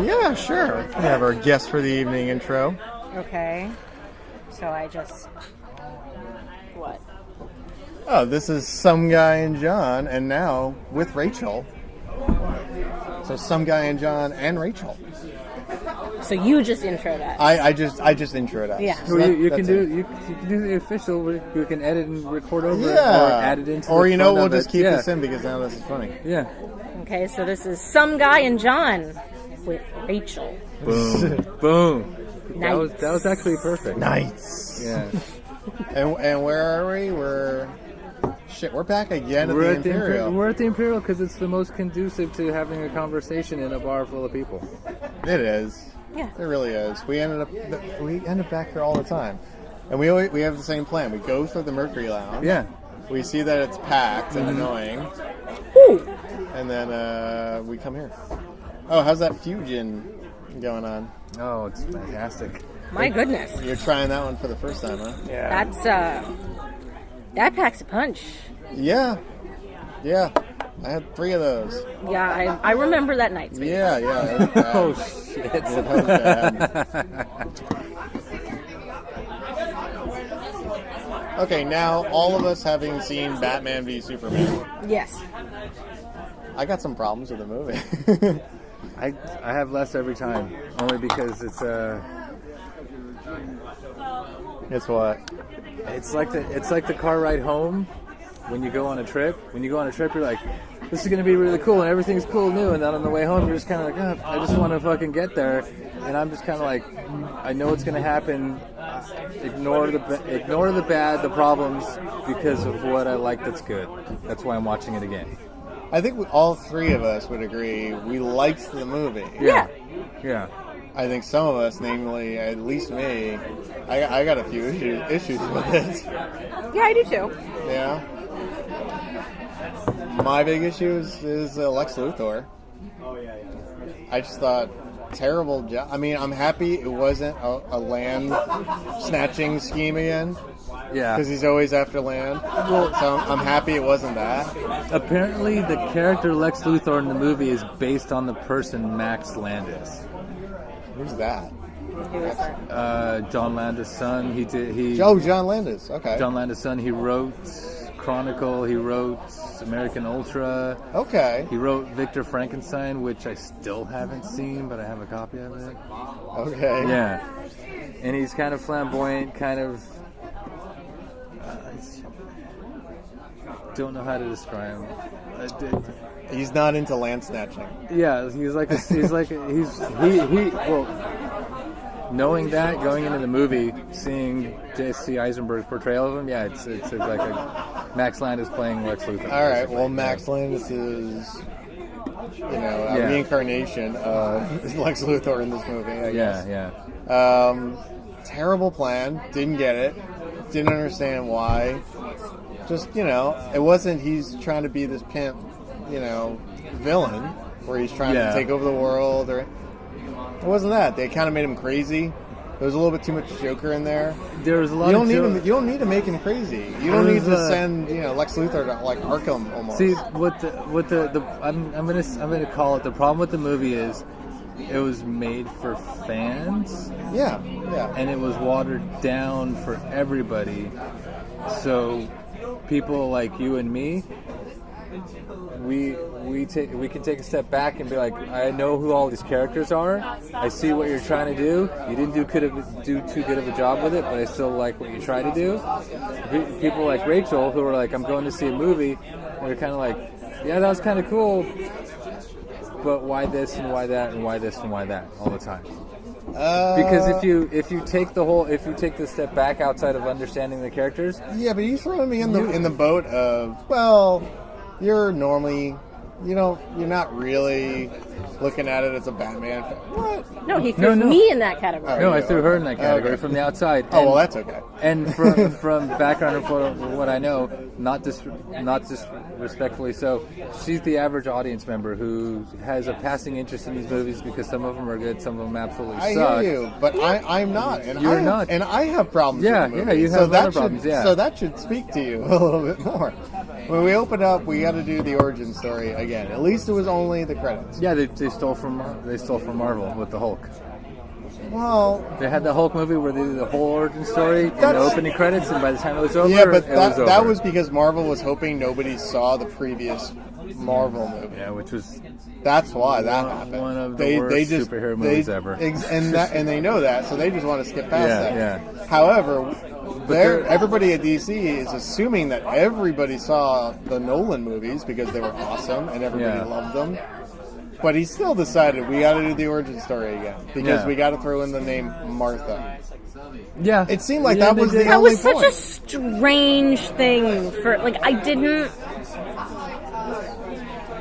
Yeah, sure. We have our guest for the evening intro. Okay. So I just... What? Oh, this is Some Guy and John, and now with Rachel. So Some Guy and John and Rachel. So you just intro that. I just introed us. Yeah. So you can do the official. We can edit and record over it, or add it into. Or the you know, fun we'll of just it. keep this in because now this is funny. Yeah. Okay, so this is Some Guy and John with Rachel. Boom. Boom. Nice. That was actually perfect. Nice. Yeah. And where are we? We're back again at the Imperial. We're at the Imperial because it's the most conducive to having a conversation in a bar full of people. It is. Yeah. It really is. We end up back here all the time, and we have the same plan. We go through the Mercury Lounge. Yeah. We see that it's packed and annoying, Ooh. and then we come here. Oh, how's that Fusion going on? Oh, it's fantastic. My goodness. You're trying that one for the first time, huh? Yeah. That packs a punch. Yeah. I had 3 of those. Yeah, I remember that night. Yeah. It was bad. Oh shit. It was bad. Okay, now all of us having seen Batman v Superman, Yes. I got some problems with the movie. I have less every time, only because it's It's what? It's like the car ride home when you go on a trip. When you go on a trip, you're like, this is going to be really cool, and everything's cool and new. And then on the way home, you're just kind of like, oh, I just want to fucking get there. And I'm just kind of like, I know what's going to happen. Ignore the bad, the problems, because of what I like that's good. That's why I'm watching it again. I think all 3 of us would agree we liked the movie. Yeah. I think some of us, namely at least me, I got a few issues with it. Yeah, I do too. Yeah. My big issue is Lex Luthor. I just thought, terrible job. I mean, I'm happy it wasn't a land snatching scheme again. Yeah. Because he's always after land. So I'm happy it wasn't that. Apparently, the character Lex Luthor in the movie is based on the person Max Landis. Who's that? John Landis' son. John Landis. Okay. John Landis' son. He wrote Chronicle. He wrote American Ultra. Okay. He wrote Victor Frankenstein, which I still haven't seen, but I have a copy of it. Okay. Yeah. And he's kind of flamboyant, kind of... don't know how to describe him. He's not into land snatching. Yeah, knowing that, going into the movie, seeing Jesse Eisenberg's portrayal of him, yeah, it's like a Max Landis playing Lex Luthor. All right, well, Max Landis is, a reincarnation of Lex Luthor in this movie, I guess. Yeah. Terrible plan. Didn't get it. Didn't understand why. Just, it wasn't he's trying to be this pimp, villain where he's trying to take over the world, or it wasn't that. They kind of made him crazy. There was a little bit too much Joker in there. There was a lot. You don't need to make him crazy. You don't need to send Lex Luthor to like Arkham almost. See I'm gonna call it the problem with the movie is it was made for fans. Yeah. And it was watered down for everybody. So people like you and me, we can take a step back and be like, I know who all these characters are. I see what you're trying to do. You didn't do too good of a job with it, but I still like what you try to do. People like Rachel, who are like, I'm going to see a movie, and they're kind of like, yeah, that was kind of cool, but why this and why that and why this and why that all the time? Because if you take the step back outside of understanding the characters, yeah, but you throwing me in the boat of, well, you're normally, you're not really looking at it as a Batman fan. What? No, he threw me in that category. No, I threw her in that category from the outside. Oh, well, that's okay. And from background and from what I know, not disrespectfully so, she's the average audience member who has a passing interest in these movies because some of them are good, some of them absolutely suck. I hear you, but I'm not. And You're not. And I have problems with the movie. Yeah, you have other problems, yeah. So that should speak to you a little bit more. when we open up, we got to do the origin story again. At least it was only the credits. Yeah, they stole from Marvel with the Hulk. Well, they had the Hulk movie where they did the whole origin story in the opening credits, and by the time it was over, yeah, but that was was because Marvel was hoping nobody saw the previous Marvel movie. Yeah, which was that's why that happened. One of the worst superhero movies ever. And they know that, so they just want to skip past that. Yeah. However, everybody at DC is assuming that everybody saw the Nolan movies because they were awesome and everybody loved them. But he still decided we got to do the origin story again because we got to throw in the name Martha. Yeah, it seemed like that was the only point. That was such a strange thing for I didn't.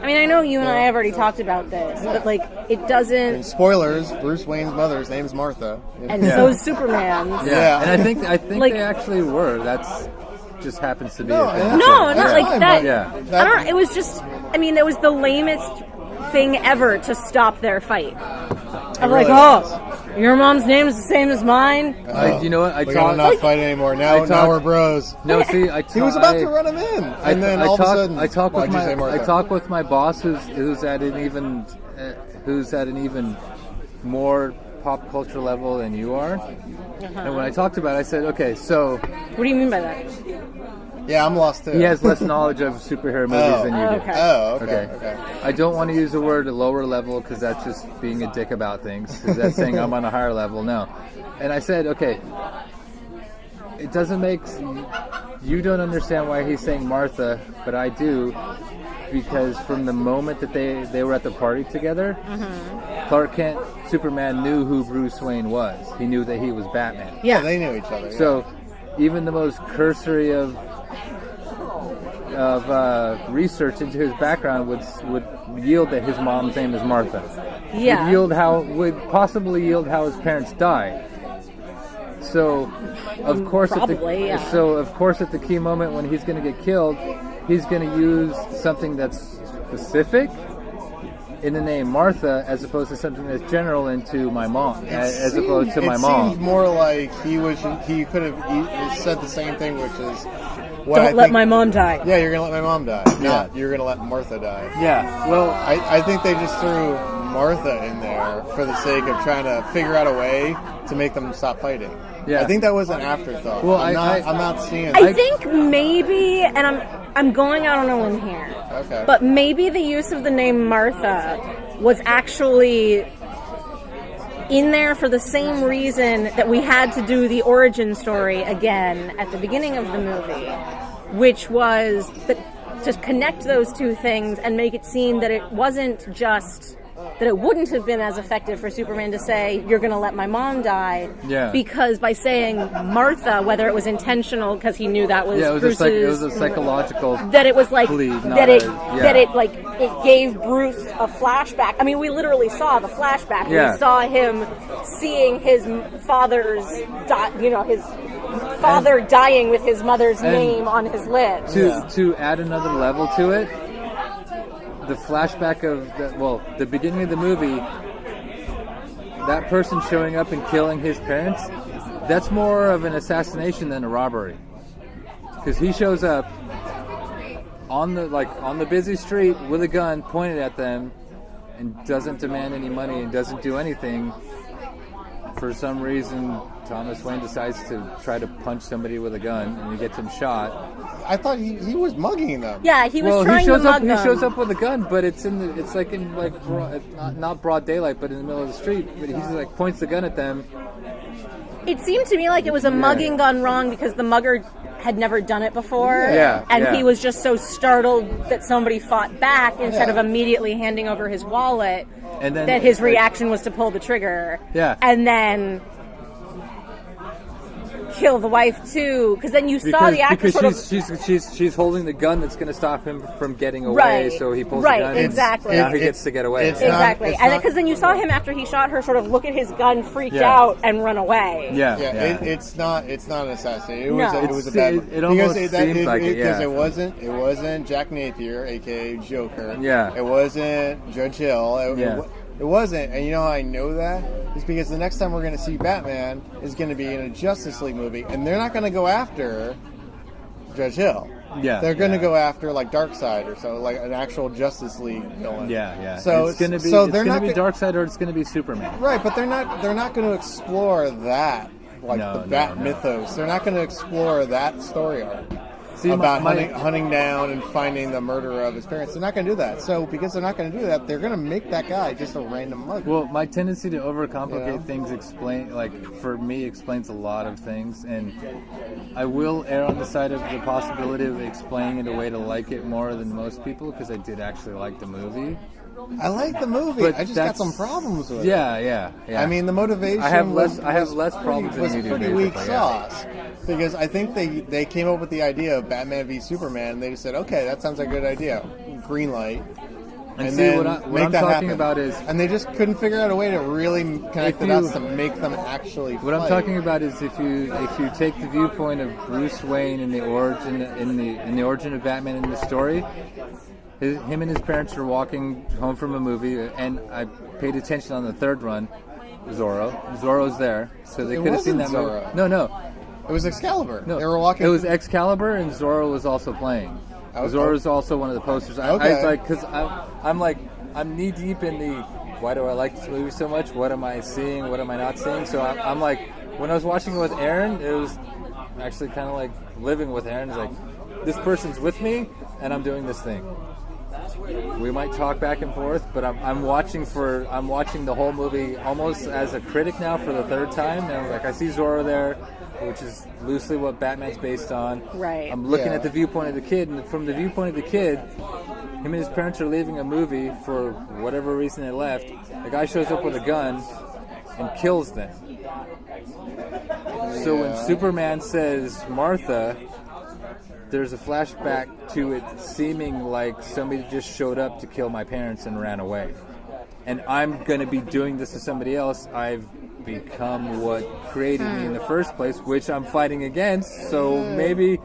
I mean, I know you and I have already talked about this, but it doesn't. I mean, spoilers: Bruce Wayne's mother's name is Martha, and so's Superman's. Yeah, and I think they actually were. That's just happens to be. No, that. Yeah. I don't know. It was just. I mean, it was the lamest thing ever to stop their fight. I'm really your mom's name is the same as mine. You know what? We gotta not fight anymore. Now we're bros. No, see, he was about to run him in, and then all of a sudden, I talk with my boss who's at an even more pop culture level than you are. And when I talked about it, I said, okay, so what do you mean by that? Yeah, I'm lost too. He has less knowledge of superhero movies than you do. Okay. I don't want to use the word lower level because that's just being a dick about things. Because that's saying I'm on a higher level. No. And I said, okay, it doesn't make... You don't understand why he's saying Martha, but I do. Because from the moment that they were at the party together, Clark Kent, Superman knew who Bruce Wayne was. He knew that he was Batman. Yeah, they knew each other. So even the most cursory of research into his background would yield that his mom's name is Martha. Yeah. Would possibly yield how his parents died. So, of course, at the key moment when he's going to get killed, he's going to use something that's specific in the name Martha, as opposed to something that's general into my mom, as opposed to my mom. It seems more like he could have said the same thing, which is, don't let my mom die. Yeah, you're going to let my mom die. Not you're going to let Martha die. Yeah, well, I think they just threw Martha in there for the sake of trying to figure out a way to make them stop fighting. Yeah. I think that was an afterthought. Well, I'm not seeing. I think maybe, and I'm going out on a limb here. Okay. But maybe the use of the name Martha was actually in there for the same reason that we had to do the origin story again at the beginning of the movie, which was to connect those two things and make it seem that it wasn't just that it wouldn't have been as effective for Superman to say, you're going to let my mom die, because by saying Martha, whether it was intentional because he knew that was Bruce's... it was a psychological that it was like... plea, it gave Bruce a flashback. I mean, we literally saw the flashback. Yeah. We saw him seeing his father's... his father dying with his mother's name on his lips. To add another level to it, the flashback of the beginning of the movie, that person showing up and killing his parents, that's more of an assassination than a robbery, because he shows up on the busy street with a gun pointed at them and doesn't demand any money and doesn't do anything. For some reason, Thomas Wayne decides to try to punch somebody with a gun, and he gets him shot. I thought he was mugging them. Yeah, he was trying to mug them. He shows up with a gun, but it's not broad daylight, but in the middle of the street. But he points the gun at them. It seemed to me like it was a mugging gone wrong because the mugger had never done it before. He was just so startled that somebody fought back instead of immediately handing over his wallet, and then that his reaction was to pull the trigger. Yeah. And then kill the wife too, because then you saw the actor she's holding the gun that's going to stop him from getting away, so he pulls the gun. Exactly. Now he gets to get away. Exactly. And because then you saw him after he shot her sort of look at his gun, freaked out, and run away. It's not an assassination. It was a bad. It almost seems like it. Because it wasn't Jack Napier, aka Joker. Yeah. It wasn't Judge Hill. It wasn't, and you know how I know that? It's because the next time we're going to see Batman is going to be in a Justice League movie, and they're not going to go after Judge Hill. Yeah, they're going to go after like Darkseid or so, like an actual Justice League villain. Yeah. So it's going to be they're not Darkseid or it's going to be Superman. Right, but they're not going to explore that, like the Bat mythos. They're not going to explore that story arc. About hunting down and finding the murderer of his parents. They're not going to do that. So because they're not going to do that, they're going to make that guy just a random mugger. Well, my tendency to overcomplicate things explains a lot of things, and I will err on the side of the possibility of explaining it a way to like it more than most people, because I did actually like the movie. I like the movie. But I just got some problems with it. Yeah. I mean, the motivation. I have less problems than you do. Pretty weak sauce, because I think they came up with the idea of Batman v Superman. And they just said, okay, that sounds like a good idea. Green light. And see, what I'm talking about is, and they just couldn't figure out a way to really connect the dots to make them actually. What I'm talking about is if you take the viewpoint of Bruce Wayne in the origin of Batman in the story. Him and his parents are walking home from a movie, and I paid attention on the third run. Zorro's there, so they could have seen that movie. No, it was Excalibur. No, they were walking. It was Excalibur, and Zorro was also playing. Zorro's also one of the posters. I was like, because I'm knee deep in the why do I like this movie so much? What am I seeing? What am I not seeing? So I'm like, when I was watching it with Aaron, it was actually kind of like living with Aaron. It's like, this person's with me, and I'm doing this thing. We might talk back and forth, but I'm watching the whole movie almost as a critic now for the third time. And I'm like, I see Zorro there, which is loosely what Batman's based on. Right. I'm looking at the viewpoint of the kid, and from the viewpoint of the kid, him and his parents are leaving a movie for whatever reason they left. The guy shows up with a gun and kills them. So when Superman says Martha, there's a flashback to it seeming like somebody just showed up to kill my parents and ran away. And I'm going to be doing this to somebody else. I've become what created me in the first place, which I'm fighting against. So maybe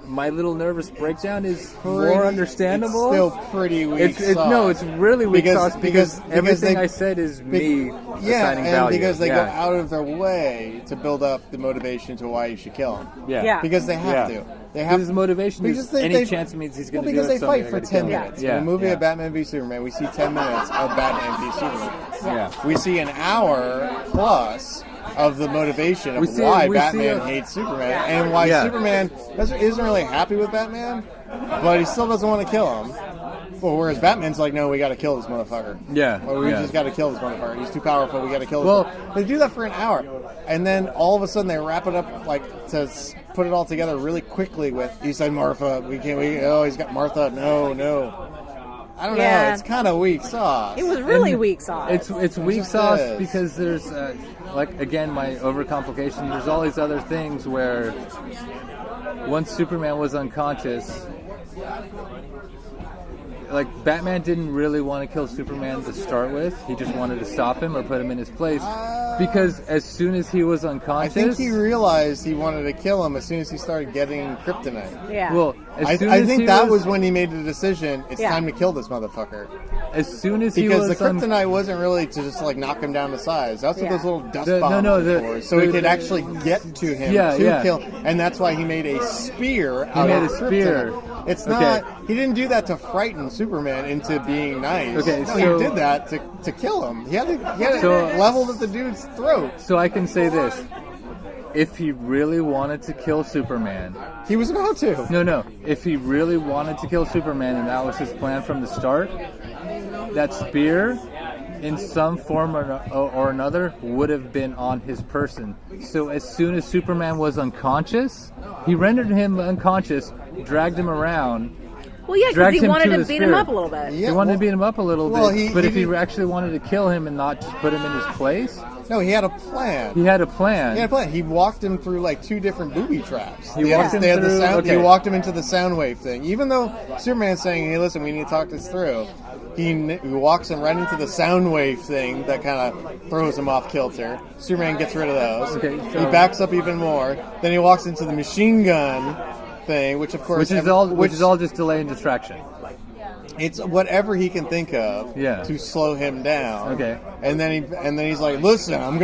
my little nervous breakdown is more understandable. It's still pretty weak sauce. No, it's really weak sauce because everything I said is me assigning value. Because they go out of their way to build up the motivation to why you should kill him. Yeah. Because they have to. His motivation is any chance it means he's going to do it. Because they fight for 10 minutes. In the movie of Batman v Superman, we see 10 minutes of Batman v Superman. Yeah. We see an hour plus of the motivation of why Batman hates Superman and why Superman isn't really happy with Batman, but he still doesn't want to kill him. Well, whereas Batman's like, no, we got to kill this motherfucker. Yeah. Or we just got to kill this motherfucker. He's too powerful. We got to kill this. Well, they do that for an hour, and then all of a sudden they wrap it up like to put it all together really quickly with he said Martha. He's got Martha. No. I don't know. It's kind of weak sauce. It was really weak sauce. It's weak sauce because there's again my overcomplication. There's all these other things where once Superman was unconscious, like Batman didn't really want to kill Superman to start with. He just wanted to stop him or put him in his place because as soon as he was unconscious, I think he realized he wanted to kill him as soon as he started getting kryptonite. Yeah. Well, I think that was when he made the decision. It's time to kill this motherfucker. As soon as because the kryptonite wasn't really to just like knock him down to size. That's what those little dust bombs were for. So he could actually get to him to kill. And that's why he made a spear out of kryptonite. It's not. He didn't do that to frighten Superman into being nice. Okay, no, he did that to kill him. He had to level at the dude's throat. So I can say this. If he really wanted to kill Superman... He was about to. No. If he really wanted to kill Superman and that was his plan from the start, that spear, in some form or another, would have been on his person. So as soon as Superman was unconscious, he rendered him unconscious, dragged him around... Well, yeah, because he wanted to beat him up a little bit. He wanted to beat him up a little bit, but if he actually wanted to kill him and not just put him in his place... No, he had a plan. He had a plan. He walked him through like 2 different booby traps. He walked him into the sound wave thing. Even though Superman's saying, hey, listen, we need to talk this through, he walks him right into the sound wave thing that kind of throws him off kilter. Superman gets rid of those. He backs up even more. Then he walks into the machine gun thing, which of course... Which is all just delay and distraction. It's whatever he can think of to slow him down. Okay. And then he's like, "Listen,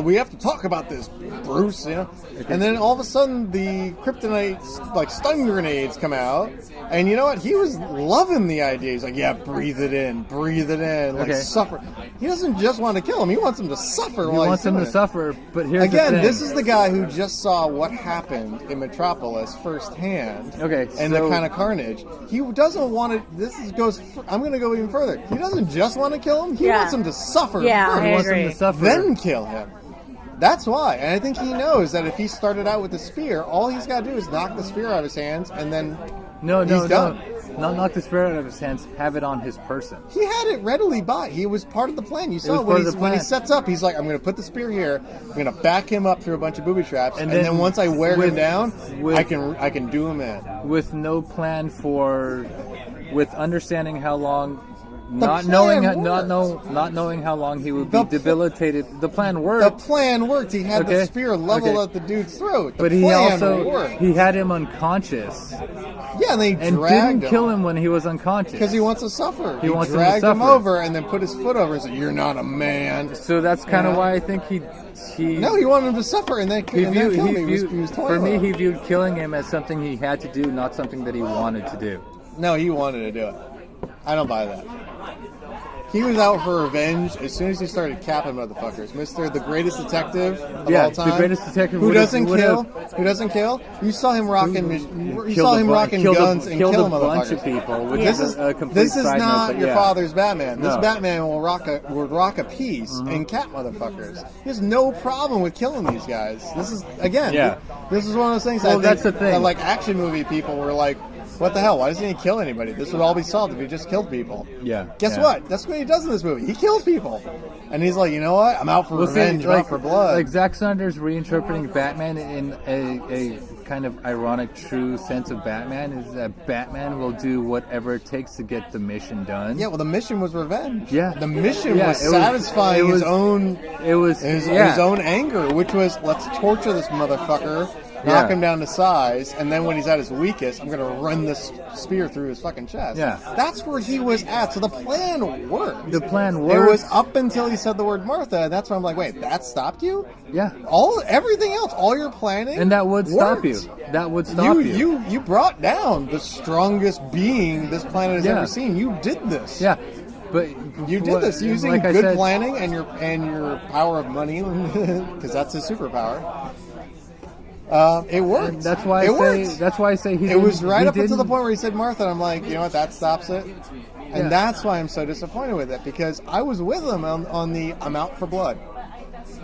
we have to talk about this, Bruce." You know. Okay. And then all of a sudden, the kryptonite like stun grenades come out, and you know what? He was loving the idea. He's like, "Yeah, breathe it in, like suffer." He doesn't just want to kill him; he wants him to suffer. He wants him to suffer. But here's again, the thing. this is the guy who just saw what happened in Metropolis firsthand. Okay. And the kind of carnage. He doesn't want to. I'm going to go even further. He doesn't just want to kill him. He wants him to suffer. Yeah, first. I He wants agree. him to suffer. Then kill him. That's why. And I think he knows that if he started out with the spear, all he's got to do is knock the spear out of his hands, and then he's done. Not knock the spear out of his hands. Have it on his person. He had it readily by. He was part of the plan. You saw when he sets up, he's like, I'm going to put the spear here. I'm going to back him up through a bunch of booby traps, and then once I wear him down, I can do him in. With no plan with understanding how long, not knowing how long he would be debilitated. The plan worked. The plan worked. He had the spear leveled at the dude's throat. But he had him unconscious. Yeah, and they didn't kill him when he was unconscious because he wants to suffer. He wants dragged him to him over and then put his foot over and said, "You're not a man." So that's kind of why I think he wanted him to suffer and then kill him. For me, he viewed killing him as something he had to do, not something that he wanted to do. No, he wanted to do it. I don't buy that. He was out for revenge as soon as he started capping motherfuckers. Mr. the greatest detective of all time. The greatest detective who doesn't kill. You saw him rocking guns and kill a bunch of people. This is not your father's Batman. This Batman will rock a piece and cap motherfuckers. He has no problem with killing these guys. This is this is one of those things. Well, that's the thing. Like action movie people were like, what the hell? Why doesn't he kill anybody? This would all be solved if he just killed people. Yeah. Guess what? That's what he does in this movie. He kills people. And he's like, you know what? I'm out for revenge, I'm out for blood. Like Zack Snyder's reinterpreting Batman in a kind of ironic, true sense of Batman is that Batman will do whatever it takes to get the mission done. Yeah, well, the mission was revenge. Yeah. The mission was satisfying his own anger, which was, let's torture this motherfucker, knock him down to size, and then when he's at his weakest, I'm going to run this spear through his fucking chest. Yeah. That's where he was at. So the plan worked. The plan worked. It was up until he said the word Martha, and that's when I'm like, wait, that stopped you? Yeah. Everything else, all your planning, and that would stop you. That would stop you. You brought down the strongest being this planet has ever seen. You did this. Yeah. But you did this using good planning and your power of money, because that's his superpower. It worked. That's why I say he. It was right up until the point where he said Martha, and I'm like, you know what? That stops it. And that's why I'm so disappointed with it, because I was with him on the I'm out for blood.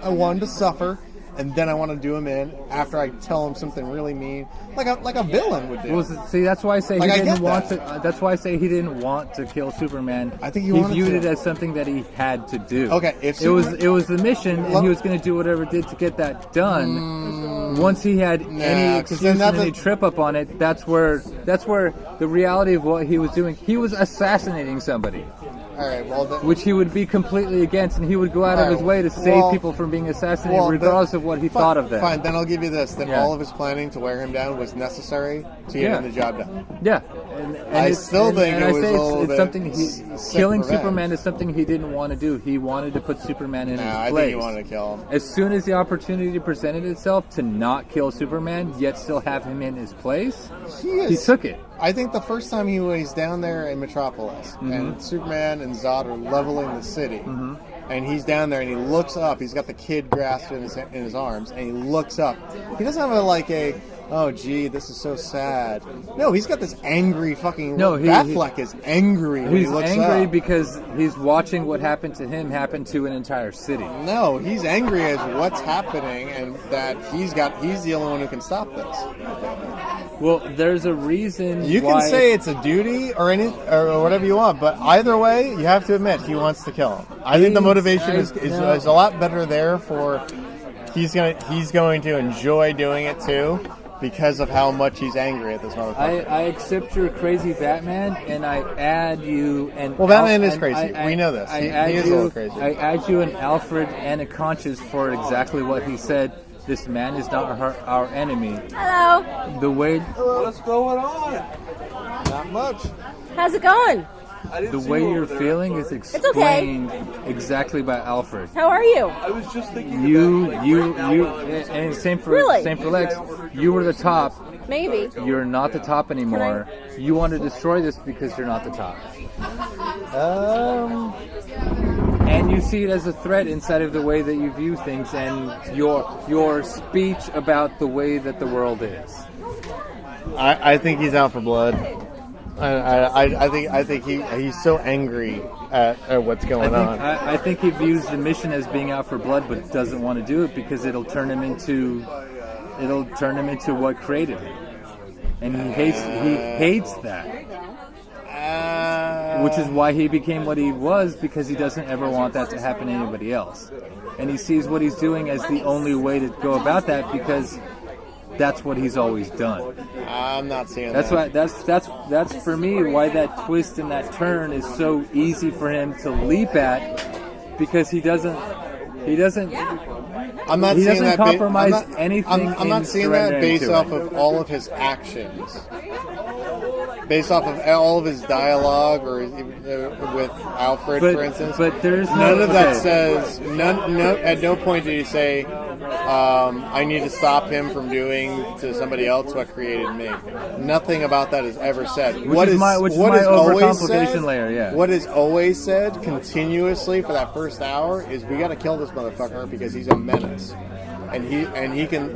I wanted to suffer, and then I want to do him in after I tell him something really mean, like a villain would do. Well, see, that's why I say he didn't want to. That's why I say he didn't want to kill Superman. I think he viewed it as something that he had to do. Okay, it was the mission, and he was going to do whatever it did to get that done. Once he had any excuse and any trip up on it, that's where the reality of what he was doing. He was assassinating somebody. All right, which he would be completely against, and he would go out of his way to save people from being assassinated, regardless of what he thought of them. Fine, then I'll give you this. Then all of his planning to wear him down was necessary to get the job done. Yeah. I still think it was a little bit something killing Superman is something he didn't want to do. He wanted to put Superman in his place. I think he wanted to kill him. As soon as the opportunity presented itself to not kill Superman, yet still have him in his place, he took it. I think the first time he was down there in Metropolis, and Superman and Zod are leveling the city, and he's down there and he looks up. He's got the kid grasped in his arms, and he looks up. He doesn't have oh gee, this is so sad. No, he's got this angry fucking. Batfleck is angry when he looks up. He's angry because he's watching what happened to him happen to an entire city. No, he's angry as what's happening, and that he's the only one who can stop this. Well, there's a reason. You can say it's a duty or whatever you want, but either way, you have to admit he wants to kill him. I think the motivation is a lot better there. For he's going to enjoy doing it too, because of how much he's angry at this motherfucker. I accept your crazy Batman, and I add you and Batman is crazy. We know this. He is a little crazy. I add you and Alfred and a conscience for exactly what he said. This man is not our enemy. Hello. The way. What's going on? Not much. How's it going? The way you're feeling is explained exactly by Alfred. How are you? I was just thinking You, and same for Lex. You were the top. Maybe. You're not the top anymore. You want to destroy this because you're not the top. And you see it as a threat inside of the way that you view things and your speech about the way that the world is. I think he's out for blood. I think he's so angry at what's going on. I think he views the mission as being out for blood, but doesn't want to do it because it'll turn him into what created him, and he hates that. Which is why he became what he was, because he doesn't ever want that to happen to anybody else, and he sees what he's doing as the only way to go about that because that's what he's always done. I'm not seeing that's that. Why that's for me why that twist and that turn is so easy for him to leap at, because he doesn't I'm not seeing that compromise anything. I'm not seeing that based off of all of his actions, based off of all of his dialogue, or with Alfred, for instance. But there's none of that says at no point did he say, I need to stop him from doing to somebody else what created me. Nothing about that is ever said. Which is my overcomplication layer, yeah. What is always said continuously for that first hour is we got to kill this motherfucker because he's a menace. And he can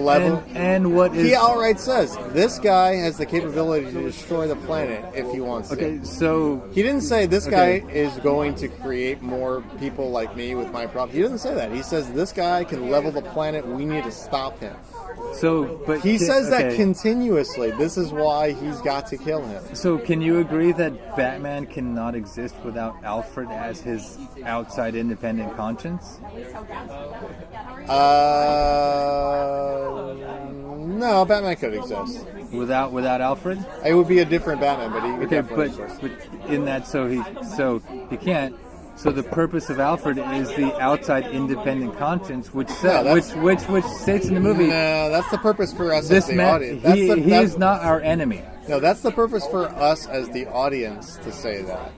level. And what is, he outright says this guy has the capability to destroy the planet if he wants to. Okay, so he didn't say this guy is going to create more people like me with my problem. He didn't say that. He says this guy can level the planet. We need to stop him. So, but he says that continuously. This is why he's got to kill him. So, can you agree that Batman cannot exist without Alfred as his outside independent conscience? No, Batman could exist without Alfred. It would be a different Batman, but he could but in that, so he can't. So the purpose of Alfred is the outside independent conscience, which states in the movie. No, that's the purpose for us as the audience. He is not our enemy. No, that's the purpose for us as the audience to say that.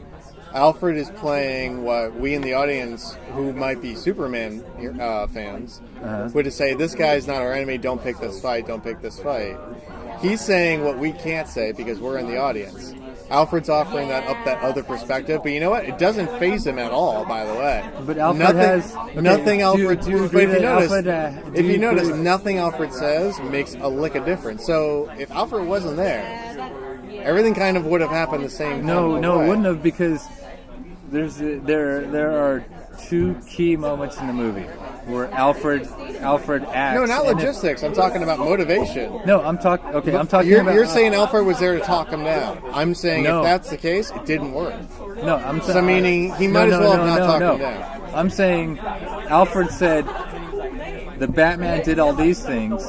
Alfred is playing what we in the audience, who might be Superman fans, would say, this guy's not our enemy, don't pick this fight, don't pick this fight. He's saying what we can't say because we're in the audience. Alfred's offering that other perspective, but you know what? It doesn't faze him at all, by the way. But Alfred nothing Alfred. If you notice, Alfred, nothing Alfred says makes a lick of difference. So if Alfred wasn't there, everything kind of would have happened the same. No, it wouldn't have, because there are two key moments in the movie where Alfred acts. No, not logistics. I'm talking about motivation. No, I'm talking. Okay, I'm talking about. You're saying Alfred was there to talk him down. I'm saying if that's the case, it didn't work. No, I'm saying. So meaning he might as well have not talked him down. I'm saying Alfred said the Batman did all these things.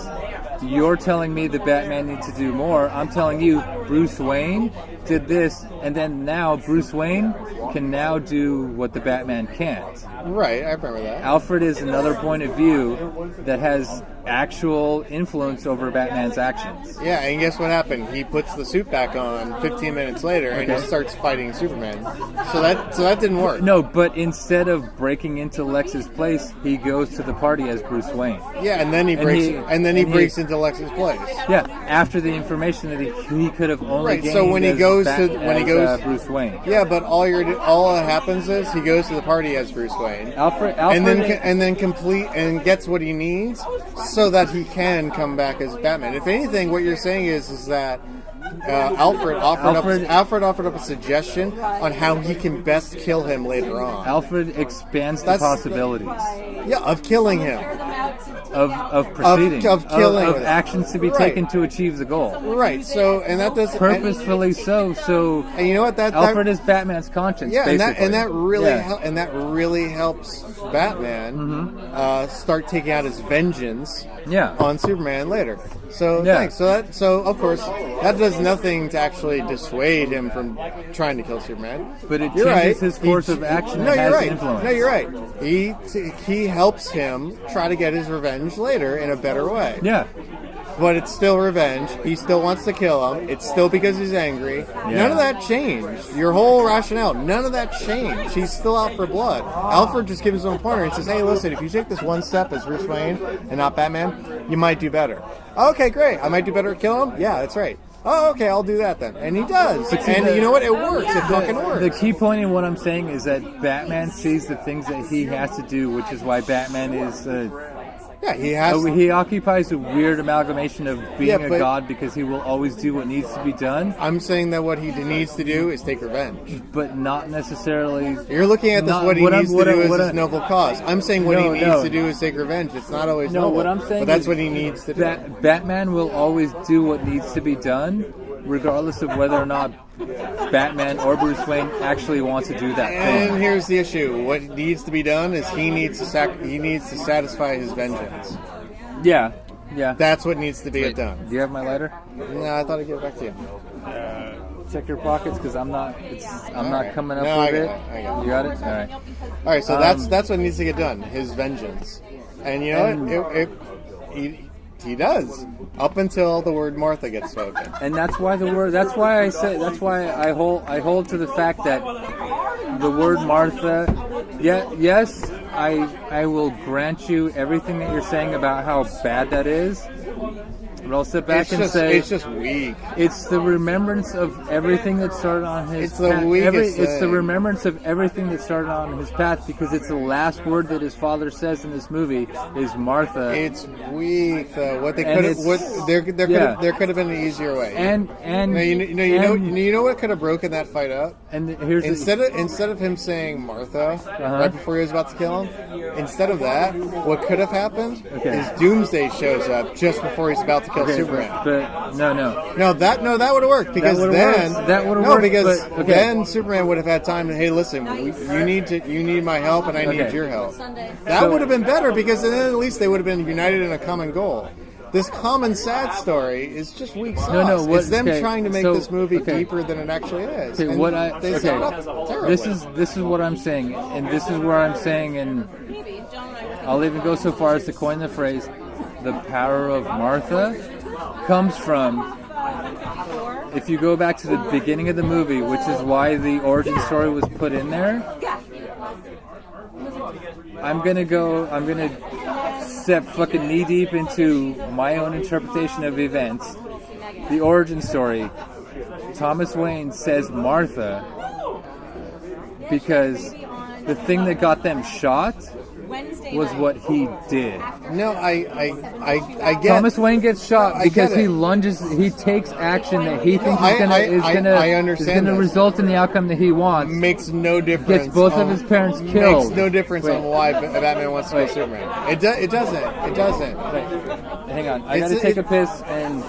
You're telling me the Batman needs to do more. I'm telling you Bruce Wayne did this, and then now Bruce Wayne can now do what the Batman can't. Right, I remember that. Alfred is another point of view that has actual influence over Batman's actions. Yeah, and guess what happened? He puts the suit back on 15 minutes later and he starts fighting Superman. So that didn't work. No, but instead of breaking into Lex's place, he goes to the party as Bruce Wayne. Yeah, and then he breaks into Lex's place. Yeah, after the information that he could have only gained so when he goes Bruce Wayne. Yeah, but all that happens is he goes to the party as Bruce Wayne. Alfred and then complete and gets what he needs so that he can come back as Batman. If anything, what you're saying is that Alfred offered up a suggestion on how he can best kill him later on. Alfred expands the possibilities. Yeah, of killing him. Of proceeding. Of killing. Of actions to be taken to achieve the goal. Right. So, and that does purposefully so. And you know what? Alfred is Batman's conscience. Yeah, basically. and that really helps Batman start taking out his vengeance on Superman later. So thanks. So of course that does nothing to actually dissuade him from trying to kill Superman. But it changes his course of action. No, and you're has right. Influence. No, you're right. He helps him try to get his revenge later in a better way. Yeah. but it's still revenge. He still wants to kill him. It's still because he's angry. Yeah. None of that changed. Your whole rationale, none of that changed. He's still out for blood. Alfred just gives him a pointer and says, hey, listen, if you take this one step as Bruce Wayne and not Batman, you might do better. Okay, great. I might do better at killing him? Yeah, that's right. Oh, okay, I'll do that then. And he does. And you know what? It works. It fucking works. The key point in what I'm saying is that Batman sees the things that he has to do, which is why Batman is... yeah, he has... He occupies a weird amalgamation of being a but, god because he will always do what needs to be done. I'm saying that what he needs to do is take revenge. But not necessarily... You're looking at this, what he needs to do is his noble cause. I'm saying what he needs to do is take revenge. It's not always noble. What I'm saying but that's what he needs to do. Batman will always do what needs to be done, regardless of whether or not Batman or Bruce Wayne actually wants to do that thing. And here's the issue: what needs to be done is he needs to satisfy his vengeance. Yeah. That's what needs to be done. Do you have my lighter? No, I thought I'd give it back to you. Check your pockets because I'm not coming up with it. I got it. You got it. All right. So that's what needs to get done: his vengeance. And you know what? He does up until the word Martha gets spoken. And that's why That's why I hold to the fact that the word Martha. Yes, I will grant you everything that you're saying about how bad that is. But I'll sit back and say it's just weak. It's the remembrance of everything that started on his It's path. the weakest It's the thing. remembrance of everything that started on his path because it's the last word that his father says in this movie is Martha. It's weak though. What they could have, there could have been an easier way. And you know what could have broken that fight up? And here's instead of him saying Martha right before he was about to kill him, instead of that, what could have happened is Doomsday shows up just before he's about to kill Superman. But that would have worked because then Superman would have had time to, hey, listen, you need my help and I need your help. That would have been better because then at least they would have been united in a common goal. This common sad story is just weak sauce. It's them trying to make this movie deeper than it actually is. This is what I'm saying, and this is where I'm saying, and I'll even go so far as to coin the phrase, the power of Martha comes from, if you go back to the beginning of the movie, which is why the origin story was put in there, I'm gonna step fucking knee deep into my own interpretation of events. The origin story, Thomas Wayne says Martha because the thing that got them shot was what he did. No, I get. Thomas Wayne gets shot because he lunges. He takes action that he thinks is gonna result in the outcome that he wants. Makes no difference. Gets both of his parents killed. Makes no difference on why Batman wants to kill Superman. It doesn't. Hang on, I gotta take a piss, and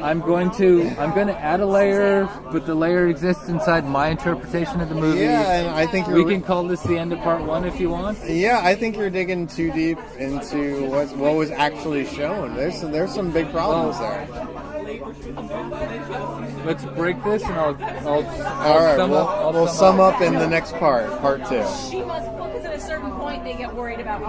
I'm going to add a layer, but the layer exists inside my interpretation of the movie. Yeah, and I think we can call this the end of part 1 if you want. Yeah, I think you're digging too deep into what was actually shown. There's some big problems there. Let's break this, and I'll sum up. We'll sum up in the next part 2. She must, because at a certain point they get worried about